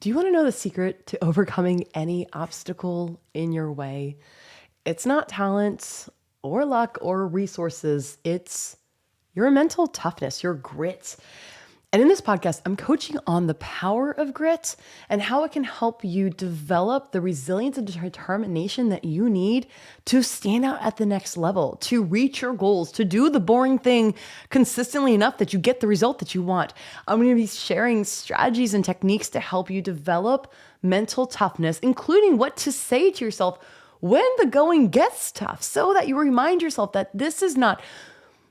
Do you want to know the secret to overcoming any obstacle in your way? It's not talent or luck or resources. It's your mental toughness, your grit. And in this podcast, I'm coaching on the power of grit and how it can help you develop the resilience and determination that you need to stand out at the next level, to reach your goals, to do the boring thing consistently enough that you get the result that you want. I'm going to be sharing strategies and techniques to help you develop mental toughness, including what to say to yourself when the going gets tough, so that you remind yourself that this is not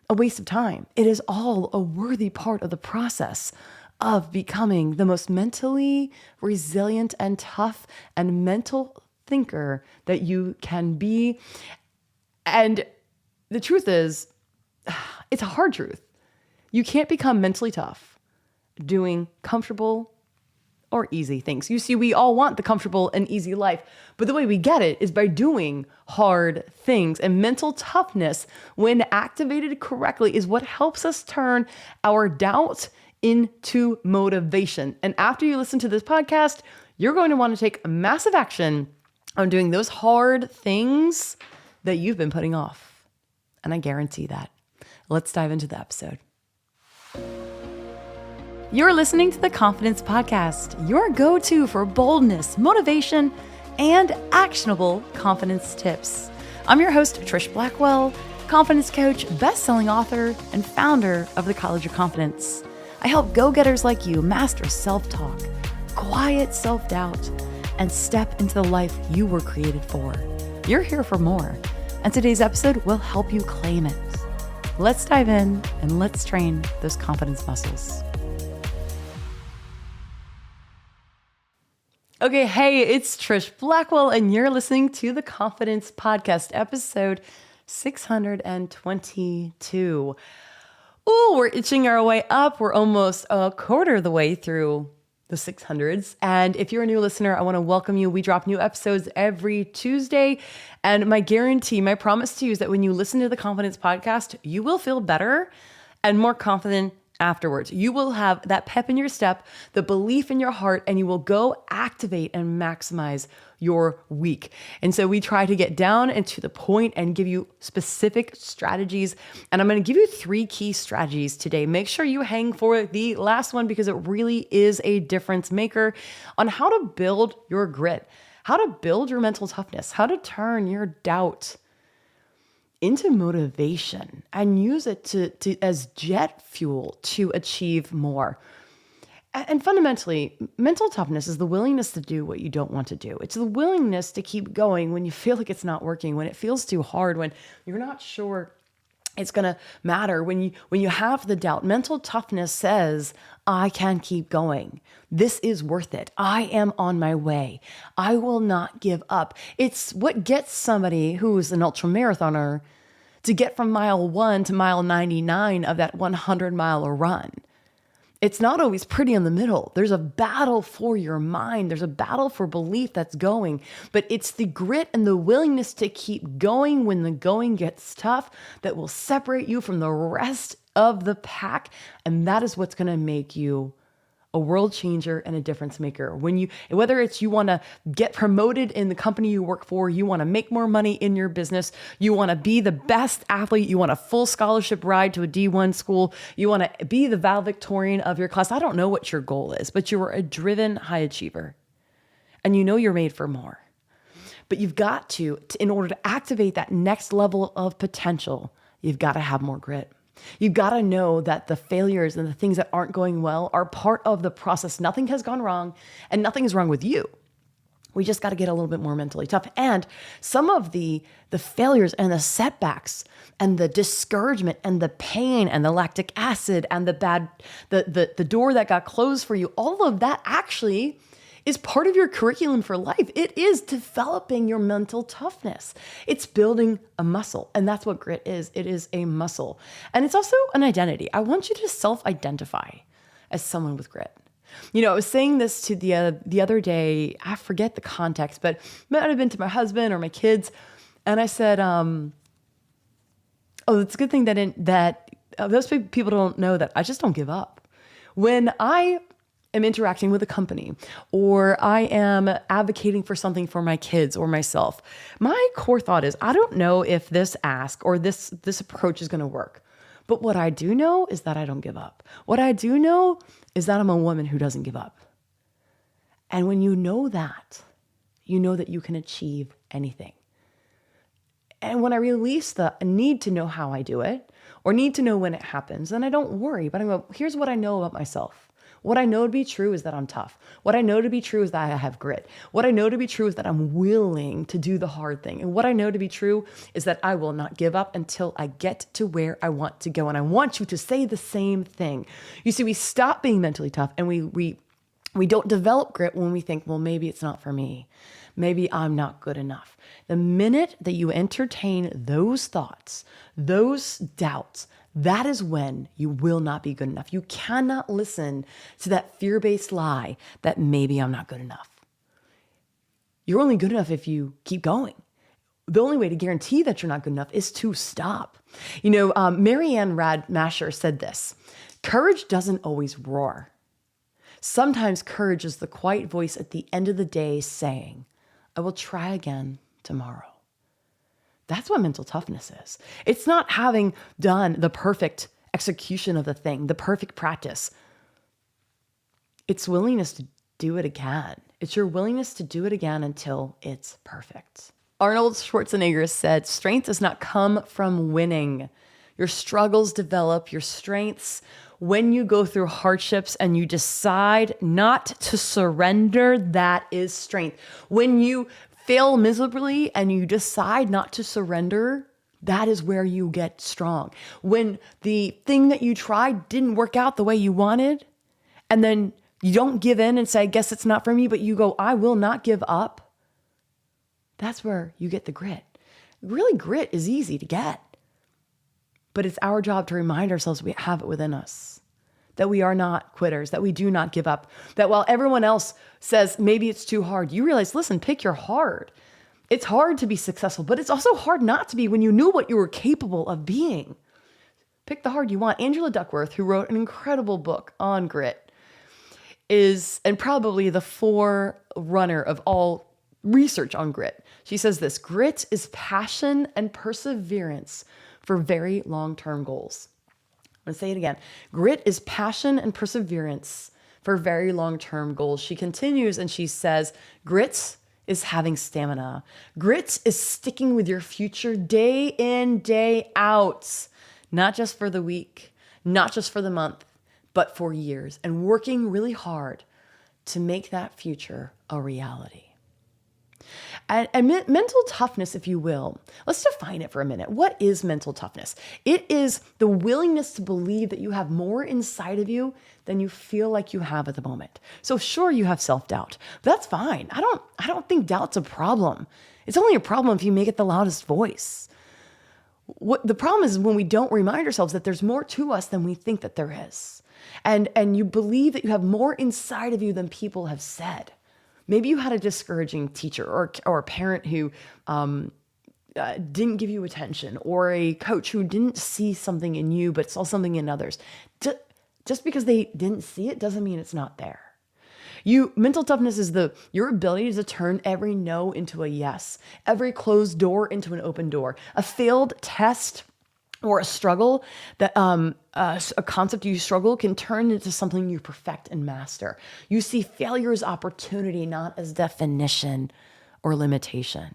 a waste of time. It is all a worthy part of the process of becoming the most mentally resilient and tough and mental thinker that you can be. And the truth is, it's a hard truth. You can't become mentally tough doing comfortable or easy things. You see, we all want the comfortable and easy life, but the way we get it is by doing hard things. And mental toughness, when activated correctly, is what helps us turn our doubt into motivation. And after you listen to this podcast, you're going to want to take massive action on doing those hard things that you've been putting off. And I guarantee that. Let's dive into the episode. You're listening to the Confidence Podcast, your go-to for boldness, motivation, and actionable confidence tips. I'm your host, Trish Blackwell, confidence coach, best-selling author, and founder of the College of Confidence. I help go-getters like you master self-talk, quiet self-doubt, and step into the life you were created for. You're here for more, and today's episode will help you claim it. Let's dive in and let's train those confidence muscles. Okay, hey, it's Trish Blackwell, and you're listening to the Confidence Podcast, episode 622. Ooh, we're itching our way up. We're almost a quarter of the way through the 600s. And if you're a new listener, I want to welcome you. We drop new episodes every Tuesday. And my guarantee, my promise to you is that when you listen to the Confidence Podcast, you will feel better and more confident afterwards. You will have that pep in your step, the belief in your heart, and you will go activate and maximize your week. And so we try to get down and to the point and give you specific strategies. And I'm going to give you 3 key strategies today. Make sure you hang for the last one because it really is a difference maker on how to build your grit, how to build your mental toughness, how to turn your doubt into motivation and use it to as jet fuel to achieve more. And fundamentally, mental toughness is the willingness to do what you don't want to do. It's the willingness to keep going when you feel like it's not working, when it feels too hard, when you're not sure it's going to matter, when you have the doubt. Mental toughness says, I can keep going. This is worth it. I am on my way. I will not give up. It's what gets somebody who's an ultra marathoner to get from mile 1 to mile 99 of that 100-mile run. It's not always pretty in the middle. There's a battle for your mind. There's a battle for belief that's going, but it's the grit and the willingness to keep going when the going gets tough that will separate you from the rest of the pack. And that is what's going to make you a world changer and a difference maker. Whether it's you want to get promoted in the company you work for, you want to make more money in your business, you want to be the best athlete, you want a full scholarship ride to a D1 school, you want to be the valedictorian of your class. I don't know what your goal is, but you're a driven high achiever and you know you're made for more. But you've got to, in order to activate that next level of potential, you've got to have more grit. You've got to know that the failures and the things that aren't going well are part of the process. Nothing has gone wrong and nothing is wrong with you. We just got to get a little bit more mentally tough. And some of the failures and the setbacks and the discouragement and the pain and the lactic acid and the door that got closed for you, all of that actually is part of your curriculum for life. It is developing your mental toughness. It's building a muscle. And that's what grit is. It is a muscle. And it's also an identity. I want you to self-identify as someone with grit. You know, I was saying this to the other day, I forget the context, but it might have been to my husband or my kids. And I said, it's a good thing that those people don't know that I just don't give up. When I am interacting with a company, or I am advocating for something for my kids or myself, my core thought is, I don't know if this ask or this approach is going to work. But what I do know is that I don't give up. What I do know is that I'm a woman who doesn't give up. And when you know that you can achieve anything. And when I release the need to know how I do it or need to know when it happens, then I don't worry, but I go, here's what I know about myself. What I know to be true is that I'm tough. What I know to be true is that I have grit. What I know to be true is that I'm willing to do the hard thing. And what I know to be true is that I will not give up until I get to where I want to go. And I want you to say the same thing. You see, we stop being mentally tough and we don't develop grit when we think, well, maybe it's not for me. Maybe I'm not good enough. The minute that you entertain those thoughts, those doubts, that is when you will not be good enough. You cannot listen to that fear-based lie that maybe I'm not good enough. You're only good enough if you keep going. The only way to guarantee that you're not good enough is to stop. Marianne Radmacher said this: courage doesn't always roar. Sometimes courage is the quiet voice at the end of the day saying, I will try again tomorrow. That's what mental toughness is. It's not having done the perfect execution of the thing, the perfect practice. It's willingness to do it again. It's your willingness to do it again until it's perfect. Arnold Schwarzenegger said, strength does not come from winning. Your struggles develop your strengths when you go through hardships and you decide not to surrender. That is strength. When you fail miserably and you decide not to surrender, that is where you get strong. When the thing that you tried didn't work out the way you wanted, and then you don't give in and say, I guess it's not for me, but you go, I will not give up. That's where you get the grit. Really, grit is easy to get, but it's our job to remind ourselves we have it within us, that we are not quitters, that we do not give up, that while everyone else says maybe it's too hard, you realize, listen, pick your hard. It's hard to be successful, but it's also hard not to be when you knew what you were capable of being. Pick the hard you want. Angela Duckworth, who wrote an incredible book on grit, is, and probably the forerunner of all research on grit. She says this: grit is passion and perseverance for very long-term goals. I'm going to say it again. Grit is passion and perseverance for very long-term goals. She continues and she says, grit is having stamina. Grit is sticking with your future day in, day out, not just for the week, not just for the month, but for years, and working really hard to make that future a reality. And mental toughness, if you will, let's define it for a minute. What is mental toughness? It is the willingness to believe that you have more inside of you than you feel like you have at the moment. So sure, you have self-doubt. That's fine. I don't think doubt's a problem. It's only a problem if you make it the loudest voice. What the problem is when we don't remind ourselves that there's more to us than we think that there is. And you believe that you have more inside of you than people have said. Maybe you had a discouraging teacher or a parent who didn't give you attention, or a coach who didn't see something in you but saw something in others. Just because they didn't see it doesn't mean it's not there. Mental toughness is your ability to turn every no into a yes, every closed door into an open door, a failed test or a struggle that a concept you struggle can turn into something you perfect and master. You see failure as opportunity, not as definition or limitation.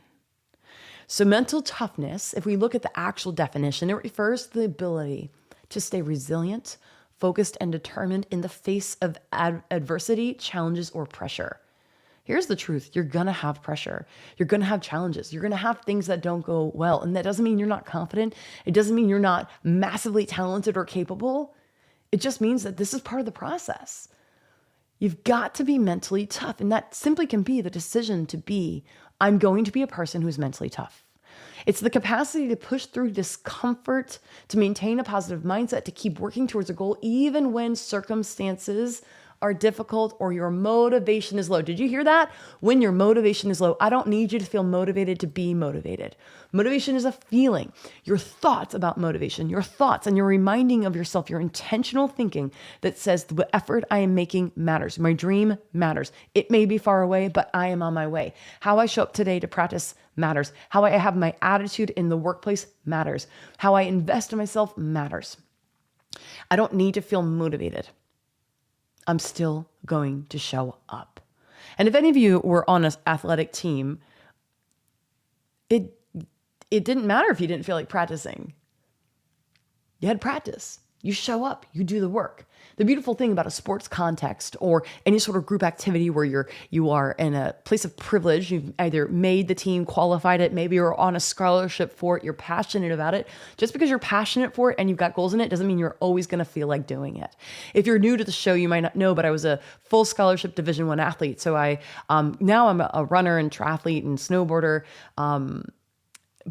So mental toughness, if we look at the actual definition, it refers to the ability to stay resilient, focused, and determined in the face of adversity, challenges, or pressure. Here's the truth. You're going to have pressure. You're going to have challenges. You're going to have things that don't go well. And that doesn't mean you're not confident. It doesn't mean you're not massively talented or capable. It just means that this is part of the process. You've got to be mentally tough. And that simply can be the decision to be, I'm going to be a person who's mentally tough. It's the capacity to push through discomfort, to maintain a positive mindset, to keep working towards a goal, even when circumstances are difficult or your motivation is low. Did you hear that? When your motivation is low, I don't need you to feel motivated to be motivated. Motivation is a feeling. Your thoughts about motivation, your thoughts and your reminding of yourself, your intentional thinking that says the effort I am making matters. My dream matters. It may be far away, but I am on my way. How I show up today to practice matters. How I have my attitude in the workplace matters. How I invest in myself matters. I don't need to feel motivated. I'm still going to show up. And if any of you were on an athletic team, it didn't matter if you didn't feel like practicing. You had practice. You show up, you do the work. The beautiful thing about a sports context or any sort of group activity where you are in a place of privilege, you've either made the team, qualified it, maybe you're on a scholarship for it, you're passionate about it. Just because you're passionate for it and you've got goals in it doesn't mean you're always going to feel like doing it. If you're new to the show, you might not know, but I was a full scholarship Division I athlete. So now I'm a runner and triathlete and snowboarder.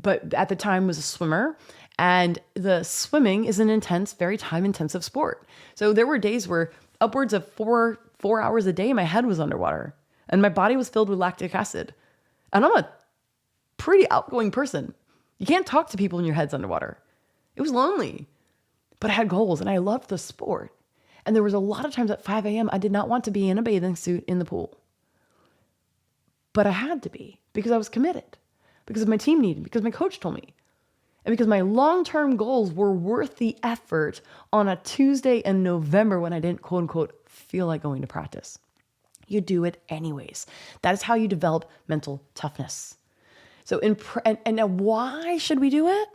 But at the time was a swimmer. And the swimming is an intense, very time-intensive sport. So there were days where upwards of four hours a day, my head was underwater and my body was filled with lactic acid. And I'm a pretty outgoing person. You can't talk to people when your head's underwater. It was lonely, but I had goals and I loved the sport. And there was a lot of times at 5 a.m. I did not want to be in a bathing suit in the pool. But I had to be because I was committed, because my team needed, because my coach told me. And because my long-term goals were worth the effort on a Tuesday in November when I didn't, quote unquote, feel like going to practice. You do it anyways. That is how you develop mental toughness. So and now why should we do it?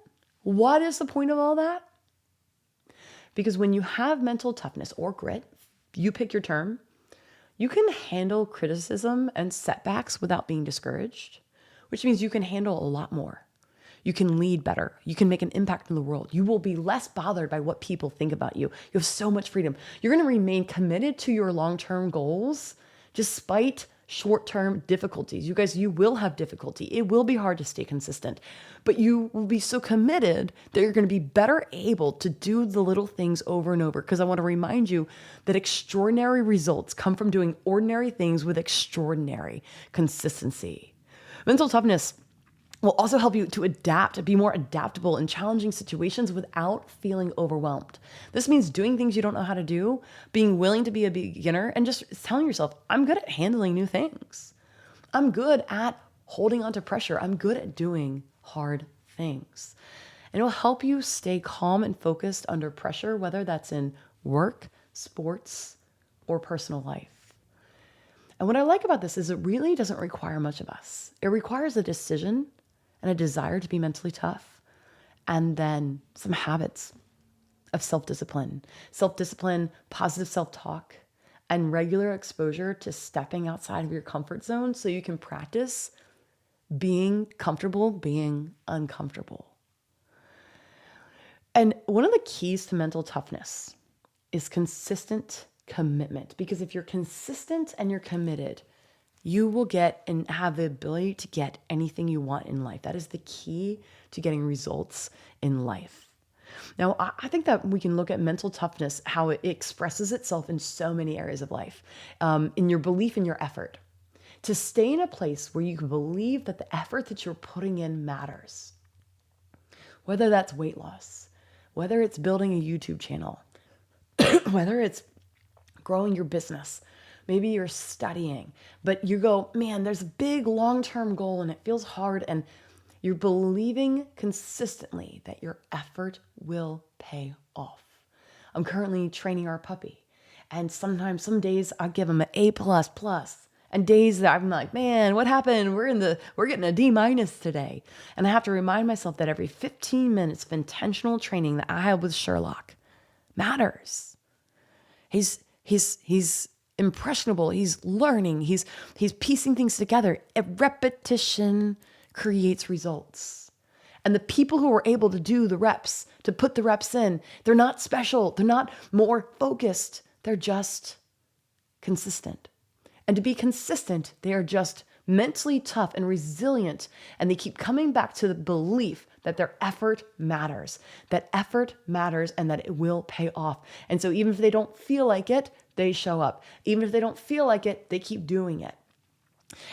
What is the point of all that? Because when you have mental toughness or grit, you pick your term, you can handle criticism and setbacks without being discouraged, which means you can handle a lot more. You can lead better. You can make an impact in the world. You will be less bothered by what people think about you. You have so much freedom. You're going to remain committed to your long-term goals despite short-term difficulties. You guys, you will have difficulty. It will be hard to stay consistent, but you will be so committed that you're going to be better able to do the little things over and over. Because I want to remind you that extraordinary results come from doing ordinary things with extraordinary consistency. Mental toughness will also help you to adapt, be more adaptable in challenging situations without feeling overwhelmed. This means doing things you don't know how to do, being willing to be a beginner, and just telling yourself, I'm good at handling new things. I'm good at holding on to pressure. I'm good at doing hard things. And it will help you stay calm and focused under pressure, whether that's in work, sports, or personal life. And what I like about this is it really doesn't require much of us. It requires a decision and a desire to be mentally tough, and then some habits of self-discipline, positive self-talk, and regular exposure to stepping outside of your comfort zone so you can practice being comfortable, being uncomfortable. And one of the keys to mental toughness is consistent commitment, because if you're consistent and you're committed, you will get and have the ability to get anything you want in life. That is the key to getting results in life. Now, I think that we can look at mental toughness, how it expresses itself in so many areas of life, in your belief in your effort. To stay in a place where you can believe that the effort that you're putting in matters. Whether that's weight loss, whether it's building a YouTube channel, whether it's growing your business, maybe you're studying, but you go, man, there's a big long-term goal and it feels hard, and you're believing consistently that your effort will pay off. I'm currently training our puppy, and sometimes some days I give him an A++, and days that I'm like, man, what happened? We're getting a D- today. And I have to remind myself that every 15 minutes of intentional training that I have with Sherlock matters. He's impressionable. He's learning. He's piecing things together. A repetition creates results. And the people who are able to do the reps, to put the reps in, they're not special. They're not more focused. They're just consistent. And to be consistent, they are just mentally tough and resilient. And they keep coming back to the belief that their effort matters, and that it will pay off. And so even if they don't feel like it, they show up. Even if they don't feel like it, they keep doing it.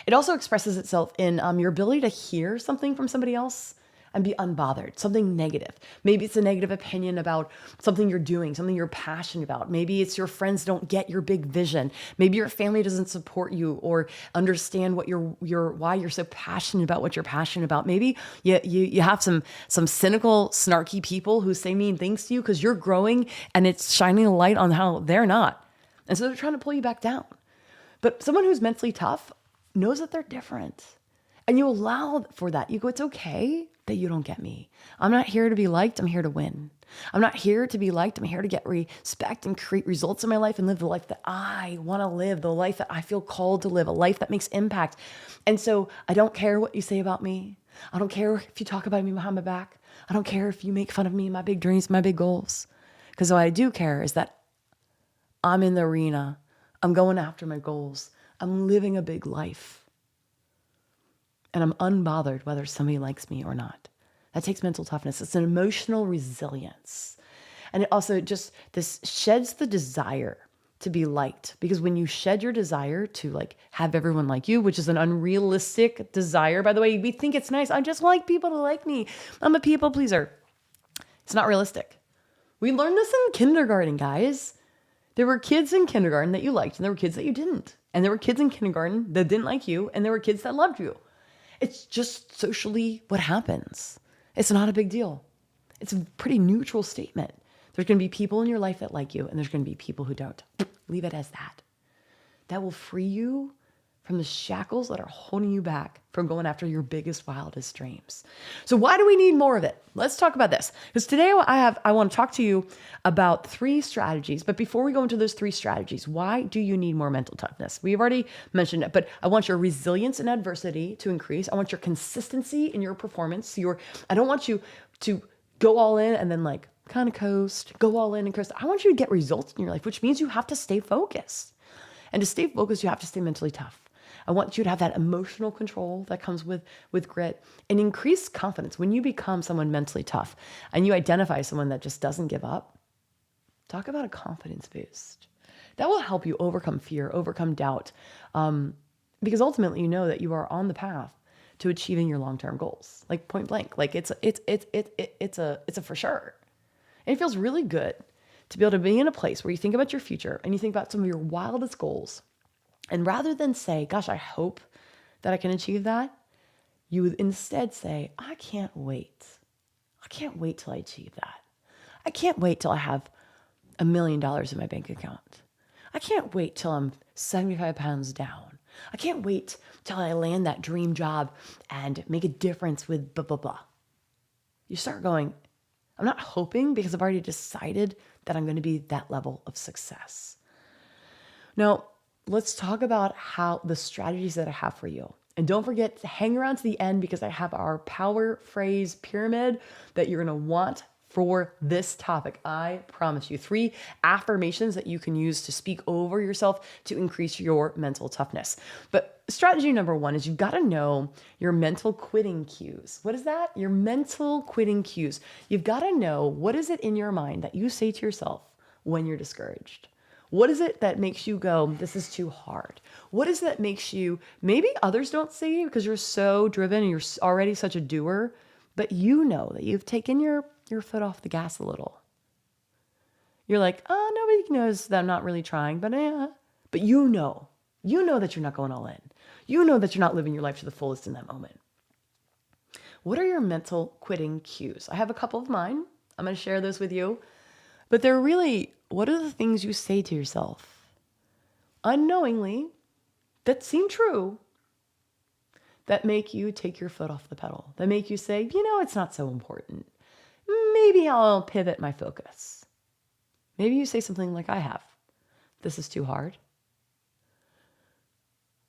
It also expresses itself in your ability to hear something from somebody else and be unbothered, something negative. Maybe it's a negative opinion about something you're doing, something you're passionate about. Maybe it's your friends don't get your big vision. Maybe your family doesn't support you or understand what why you're so passionate about what you're passionate about. Maybe you have some cynical, snarky people who say mean things to you because you're growing and it's shining a light on how they're not. And so they're trying to pull you back down. But someone who's mentally tough knows that they're different. And you allow for that. You go, it's okay that you don't get me. I'm not here to be liked. I'm here to win. I'm not here to be liked. I'm here to get respect and create results in my life and live the life that I want to live, the life that I feel called to live, a life that makes impact. And so I don't care what you say about me. I don't care if you talk about me behind my back. I don't care if you make fun of me, my big dreams, my big goals. Because what I do care is that I'm in the arena. I'm going after my goals. I'm living a big life. And I'm unbothered whether somebody likes me or not. That takes mental toughness. It's an emotional resilience. And it also this sheds the desire to be liked. Because when you shed your desire to like have everyone like you, which is an unrealistic desire, by the way, we think it's nice. I just like people to like me. I'm a people pleaser. It's not realistic. We learned this in kindergarten, guys. There were kids in kindergarten that you liked, and there were kids that you didn't. And there were kids in kindergarten that didn't like you, and there were kids that loved you. It's just socially what happens. It's not a big deal. It's a pretty neutral statement. There's going to be people in your life that like you, and there's going to be people who don't. Leave it as that. That will free you from the shackles that are holding you back from going after your biggest, wildest dreams. So why do we need more of it? Let's talk about this. Because today I want to talk to you about 3 strategies. But before we go into those 3 strategies, why do you need more mental toughness? We've already mentioned it, but I want your resilience in adversity to increase. I want your consistency in your performance. I don't want you to go all in and then like kind of coast, go all in and coast. I want you to get results in your life, which means you have to stay focused. And to stay focused, you have to stay mentally tough. I want you to have that emotional control that comes with grit and increased confidence. When you become someone mentally tough and you identify someone that just doesn't give up, talk about a confidence boost. That will help you overcome fear, overcome doubt, because ultimately you know that you are on the path to achieving your long-term goals, like point blank. Like it's a for sure. And it feels really good to be able to be in a place where you think about your future and you think about some of your wildest goals. And rather than say, gosh, I hope that I can achieve that, you would instead say, I can't wait. I can't wait till I achieve that. I can't wait till I have $1 million in my bank account. I can't wait till I'm 75 pounds down. I can't wait till I land that dream job and make a difference with blah, blah, blah. You start going, I'm not hoping because I've already decided that I'm going to be that level of success. Now, let's talk about how the strategies that I have for you. And don't forget to hang around to the end because I have our power phrase pyramid that you're going to want for this topic. I promise you 3 affirmations that you can use to speak over yourself to increase your mental toughness. But strategy number 1 is you've got to know your mental quitting cues. What is that? Your mental quitting cues. You've got to know what is it in your mind that you say to yourself when you're discouraged. What is it that makes you go, this is too hard? What is it that makes you, maybe others don't see because you're so driven and you're already such a doer, but you know that you've taken your foot off the gas a little. You're like, oh, nobody knows that I'm not really trying, but yeah. But you know that you're not going all in. You know that you're not living your life to the fullest in that moment. What are your mental quitting cues? I have a couple of mine. I'm going to share those with you. But they're really, what are the things you say to yourself unknowingly that seem true that make you take your foot off the pedal, that make you say, it's not so important. Maybe I'll pivot my focus. Maybe you say something like I have. This is too hard.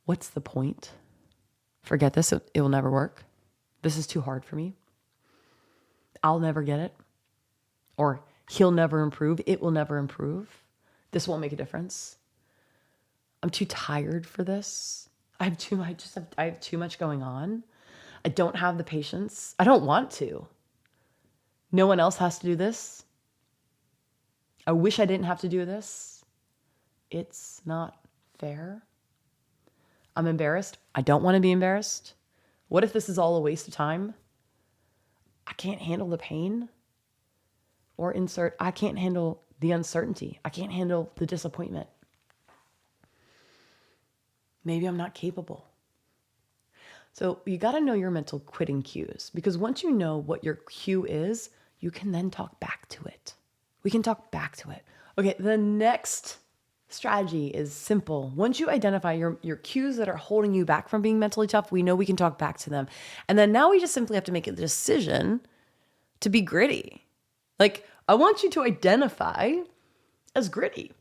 What's the point? Forget this. It will never work. This is too hard for me. I'll never get it. Or he'll never improve. It will never improve. This won't make a difference. I'm too tired for this. I have too much going on. I don't have the patience. I don't want to. No one else has to do this. I wish I didn't have to do this. It's not fair. I'm embarrassed. I don't want to be embarrassed. What if this is all a waste of time? I can't handle the pain. Or insert, I can't handle the uncertainty. I can't handle the disappointment. Maybe I'm not capable. So you got to know your mental quitting cues, because once you know what your cue is, you can then talk back to it. We can talk back to it. Okay, the next strategy is simple. Once you identify your cues that are holding you back from being mentally tough, we know we can talk back to them. And then now we just simply have to make a decision to be gritty. Like, I want you to identify as gritty,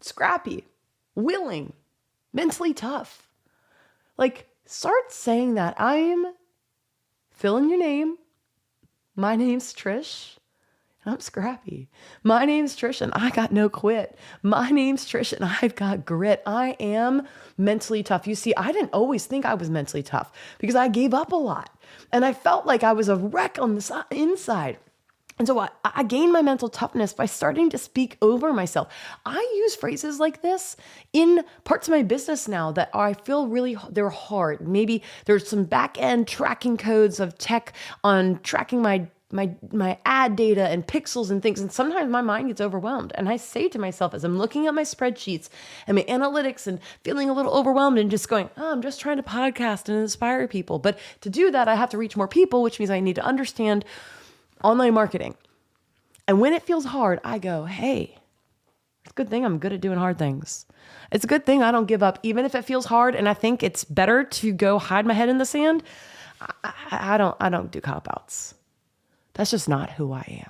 scrappy, willing, mentally tough. Like, start saying that. I'm fill in your name. My name's Trish, and I'm scrappy. My name's Trish, and I got no quit. My name's Trish, and I've got grit. I am mentally tough. You see, I didn't always think I was mentally tough because I gave up a lot, and I felt like I was a wreck on the inside. And so I gained my mental toughness by starting to speak over myself. I use phrases like this in parts of my business now that I feel really, they're hard. Maybe there's some back end tracking codes of tech on tracking my ad data and pixels and things. And sometimes my mind gets overwhelmed. And I say to myself, as I'm looking at my spreadsheets and my analytics and feeling a little overwhelmed and just going, I'm just trying to podcast and inspire people. But to do that, I have to reach more people, which means I need to understand online marketing. And when it feels hard, I go, hey, it's a good thing I'm good at doing hard things. It's a good thing I don't give up, even if it feels hard. And I think it's better to go hide my head in the sand. I don't do cop-outs. That's just not who I am.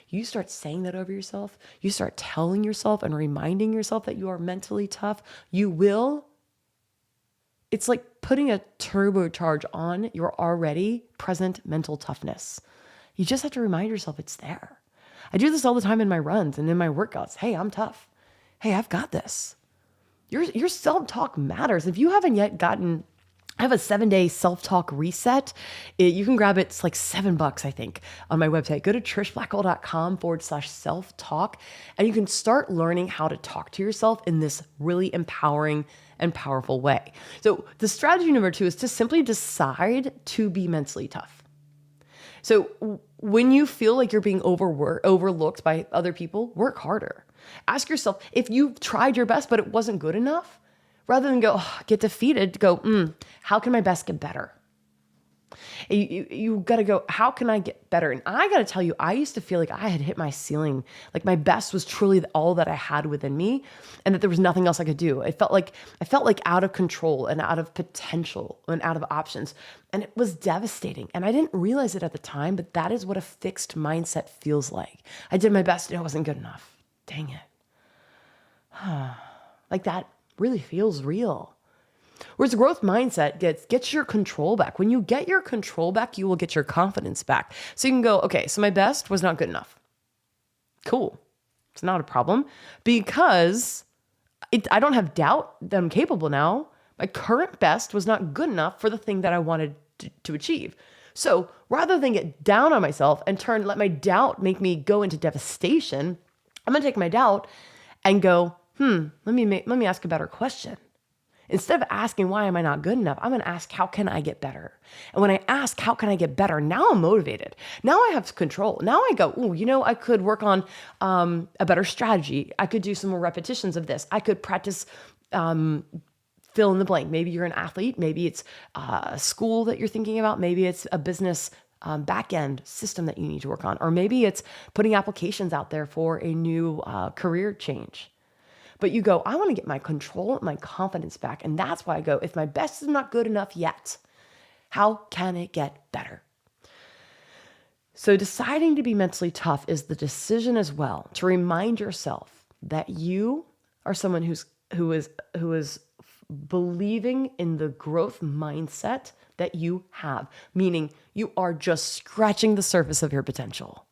You start saying that over yourself. You start telling yourself and reminding yourself that you are mentally tough. You will. It's like putting a turbocharge on your already present mental toughness. You just have to remind yourself it's there. I do this all the time in my runs and in my workouts. Hey, I'm tough. Hey, I've got this. Your self-talk matters. If you haven't yet gotten, I have a 7-day self-talk reset. You can grab it. It's like $7, I think, on my website. Go to trishblackwell.com/self-talk, and you can start learning how to talk to yourself in this really empowering and powerful way. So the strategy number 2 is to simply decide to be mentally tough. So when you feel like you're being overlooked by other people, work harder. Ask yourself if you've tried your best, but it wasn't good enough. Rather than get defeated, go, how can my best get better? You got to go, how can I get better? And I got to tell you, I used to feel like I had hit my ceiling, like my best was truly all that I had within me and that there was nothing else I could do. I felt like out of control and out of potential and out of options. And it was devastating. And I didn't realize it at the time, but that is what a fixed mindset feels like. I did my best and it wasn't good enough. Dang it. Like that really feels real. Whereas the growth mindset gets your control back. When you get your control back, you will get your confidence back. So you can go, okay, so my best was not good enough. Cool. It's not a problem because I don't have doubt that I'm capable now. My current best was not good enough for the thing that I wanted to achieve. So rather than get down on myself and let my doubt make me go into devastation, I'm going to take my doubt and go, let me ask a better question. Instead of asking, why am I not good enough? I'm going to ask, how can I get better? And when I ask, how can I get better? Now I'm motivated. Now I have control. Now I go, I could work on a better strategy. I could do some more repetitions of this. I could practice fill in the blank. Maybe you're an athlete. Maybe it's a school that you're thinking about. Maybe it's a business back-end system that you need to work on. Or maybe it's putting applications out there for a new career change. But you go, I want to get my control and my confidence back. And that's why I go, if my best is not good enough yet, how can it get better? So deciding to be mentally tough is the decision as well to remind yourself that you are someone who is believing in the growth mindset that you have, meaning you are just scratching the surface of your potential.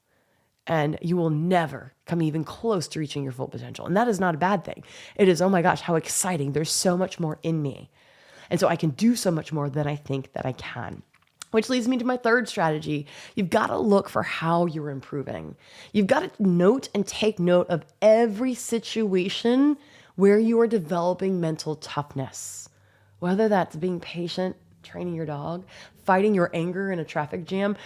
And you will never come even close to reaching your full potential. And that is not a bad thing. It is, oh my gosh, how exciting. There's so much more in me. And so I can do so much more than I think that I can. Which leads me to my third strategy. You've got to look for how you're improving. You've got to note and take note of every situation where you are developing mental toughness, whether that's being patient, training your dog, fighting your anger in a traffic jam,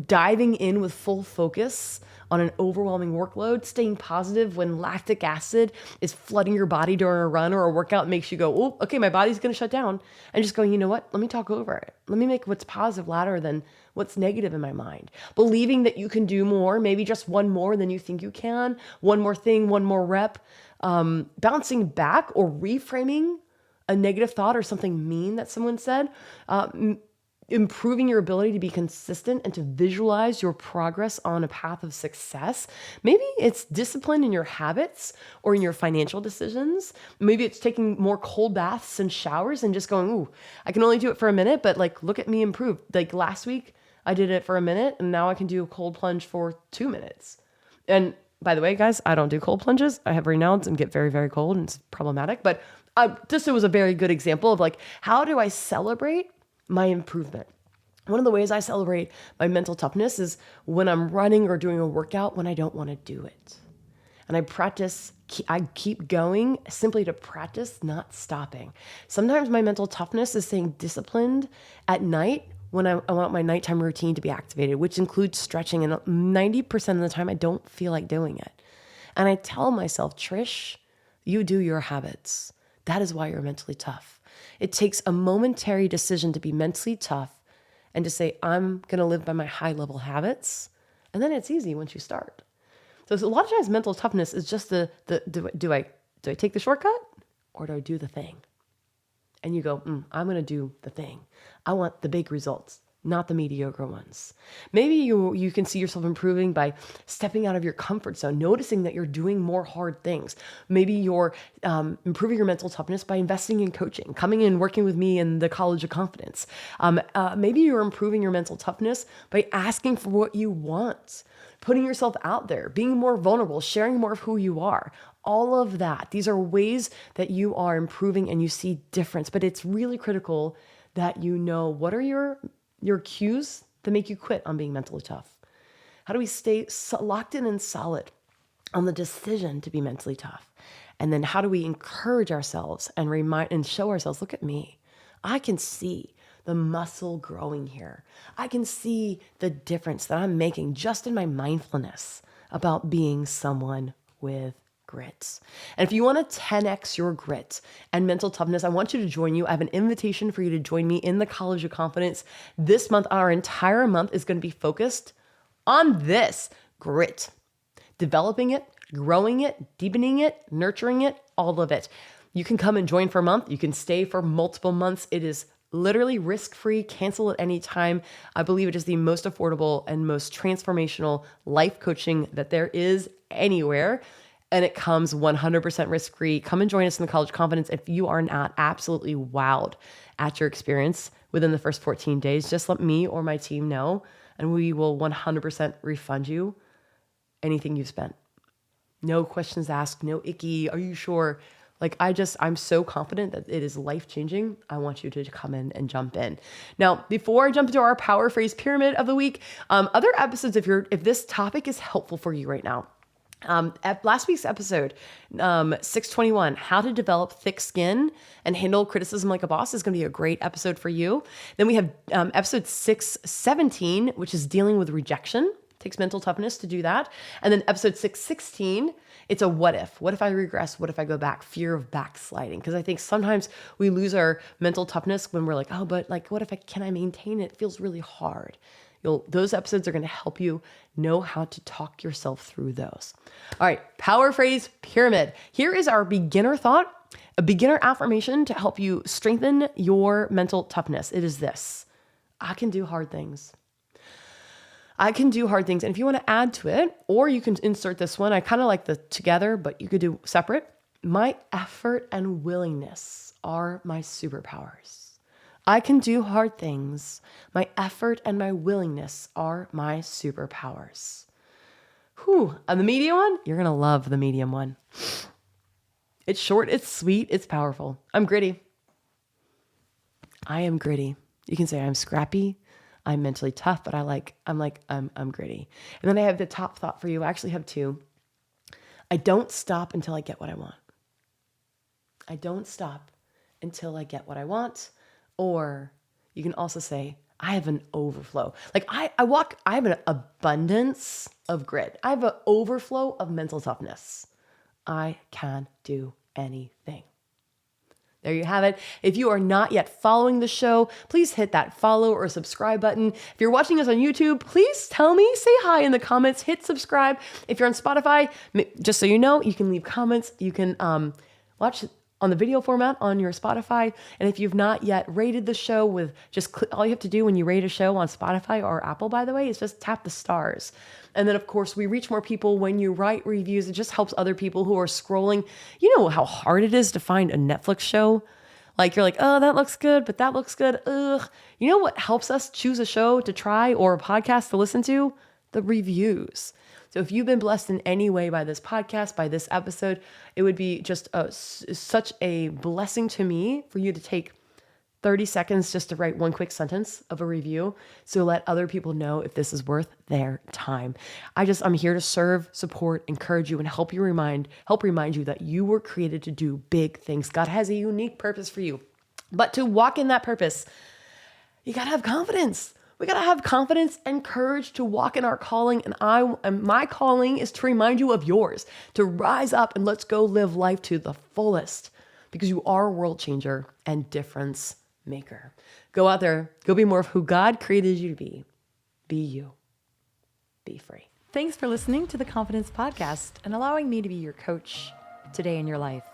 diving in with full focus on an overwhelming workload, staying positive when lactic acid is flooding your body during a run or a workout makes you go, oh, okay, my body's going to shut down. And just going, you know what? Let me talk over it. Let me make what's positive louder than what's negative in my mind. Believing that you can do more, maybe just one more than you think you can, one more thing, one more rep, bouncing back or reframing a negative thought or something mean that someone said, improving your ability to be consistent and to visualize your progress on a path of success. Maybe it's discipline in your habits or in your financial decisions. Maybe it's taking more cold baths and showers and just going, ooh, I can only do it for a minute, but like, look at me improve. Like last week, I did it for a minute and now I can do a cold plunge for 2 minutes. And by the way, guys, I don't do cold plunges. I have renounce and get very, very cold and it's problematic. But this was a very good example of like, how do I celebrate my improvement? One of the ways I celebrate my mental toughness is when I'm running or doing a workout when I don't want to do it. And I keep going simply to practice, not stopping. Sometimes my mental toughness is staying disciplined at night when I want my nighttime routine to be activated, which includes stretching. And 90% of the time, I don't feel like doing it. And I tell myself, Trish, you do your habits. That is why you're mentally tough. It takes a momentary decision to be mentally tough and to say, I'm going to live by my high level habits. And then it's easy once you start. So a lot of times mental toughness is just do I take the shortcut or do I do the thing? And you go, I'm going to do the thing. I want the big results, not the mediocre ones. Maybe you can see yourself improving by stepping out of your comfort zone, noticing that you're doing more hard things. Maybe you're improving your mental toughness by investing in coaching, coming in, working with me in the College of Confidence. Maybe you're improving your mental toughness by asking for what you want, putting yourself out there, being more vulnerable, sharing more of who you are. All of that. These are ways that you are improving and you see difference. But it's really critical that you know what are your cues that make you quit on being mentally tough. How do we stay locked in and solid on the decision to be mentally tough? And then how do we encourage ourselves and remind and show ourselves, look at me. I can see the muscle growing here. I can see the difference that I'm making just in my mindfulness about being someone with grit. And if you want to 10x your grit and mental toughness, I want you to join you. I have an invitation for you to join me in the College of Confidence. This month, our entire month is going to be focused on this grit, developing it, growing it, deepening it, nurturing it, all of it. You can come and join for a month. You can stay for multiple months. It is literally risk-free, cancel at any time. I believe it is the most affordable and most transformational life coaching that there is anywhere. And it comes 100% risk-free. Come and join us in the College of Confidence. If you are not absolutely wowed at your experience within the first 14 days, just let me or my team know, and we will 100% refund you anything you've spent. No questions asked, no icky, are you sure? Like I'm so confident that it is life-changing. I want you to come in and jump in. Now, before I jump into our power phrase pyramid of the week, other episodes, if this topic is helpful for you right now, at last week's episode, 621, how to develop thick skin and handle criticism like a boss is going to be a great episode for you. Then we have episode 617, which is dealing with rejection. Takes mental toughness to do that. And then episode 616, it's a what if. What if I regress? What if I go back? Fear of backsliding. Because I think sometimes we lose our mental toughness when we're like, oh, but like, what if can I maintain it? It feels really hard. Those episodes are going to help you know how to talk yourself through those. All right, power phrase pyramid. Here is our beginner thought, a beginner affirmation to help you strengthen your mental toughness. It is this: I can do hard things. I can do hard things. And if you want to add to it, or you can insert this one, I kind of like the together, but you could do separate. My effort and willingness are my superpowers. I can do hard things. My effort and my willingness are my superpowers. Whew. And the medium one, you're going to love the medium one. It's short, it's sweet, it's powerful. I'm gritty. I am gritty. You can say I'm scrappy. I'm mentally tough, but I'm gritty. And then I have the top thought for you. I actually have two. I don't stop until I get what I want. I don't stop until I get what I want. Or you can also say, I have an overflow. Like I have an abundance of grit. I have an overflow of mental toughness. I can do anything. There you have it. If you are not yet following the show, please hit that follow or subscribe button. If you're watching us on YouTube, please tell me, say hi in the comments, hit subscribe. If you're on Spotify, just so you know, you can leave comments. You can watch on the video format on your Spotify. And if you've not yet rated the show with all you have to do when you rate a show on Spotify or Apple, by the way, is just tap the stars. And then, of course, we reach more people when you write reviews. It just helps other people who are scrolling. You know how hard it is to find a Netflix show? Like, you're like, oh, that looks good, but that looks good. Ugh. You know what helps us choose a show to try or a podcast to listen to? The reviews. So if you've been blessed in any way by this podcast, by this episode, it would be just such a blessing to me for you to take 30 seconds just to write one quick sentence of a review so let other people know if this is worth their time. I'm here to serve, support, encourage you, and help remind you that you were created to do big things. God has a unique purpose for you. But to walk in that purpose, you got to have confidence. We got to have confidence and courage to walk in our calling. And my calling is to remind you of yours, to rise up and let's go live life to the fullest, because you are a world changer and difference maker. Go out there, go be more of who God created you to be. Be you. Be free. Thanks for listening to the Confidence Podcast and allowing me to be your coach today in your life.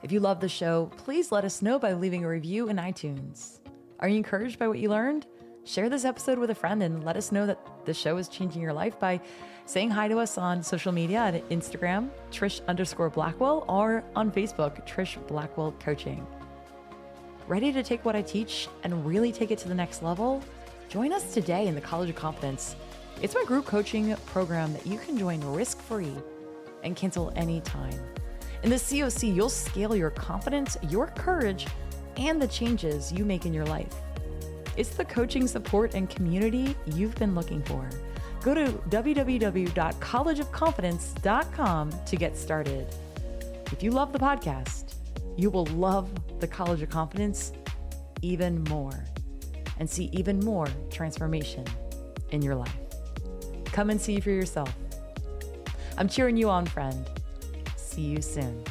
If you love the show, please let us know by leaving a review in iTunes. Are you encouraged by what you learned? Share this episode with a friend and let us know that the show is changing your life by saying hi to us on social media at Instagram, Trish_Blackwell, or on Facebook, Trish Blackwell Coaching. Ready to take what I teach and really take it to the next level? Join us today in the College of Confidence. It's my group coaching program that you can join risk-free and cancel anytime. In the COC, you'll scale your confidence, your courage, and the changes you make in your life. It's the coaching support and community you've been looking for. Go to www.collegeofconfidence.com to get started. If you love the podcast, you will love the College of Confidence even more and see even more transformation in your life. Come and see for yourself. I'm cheering you on, friend. See you soon.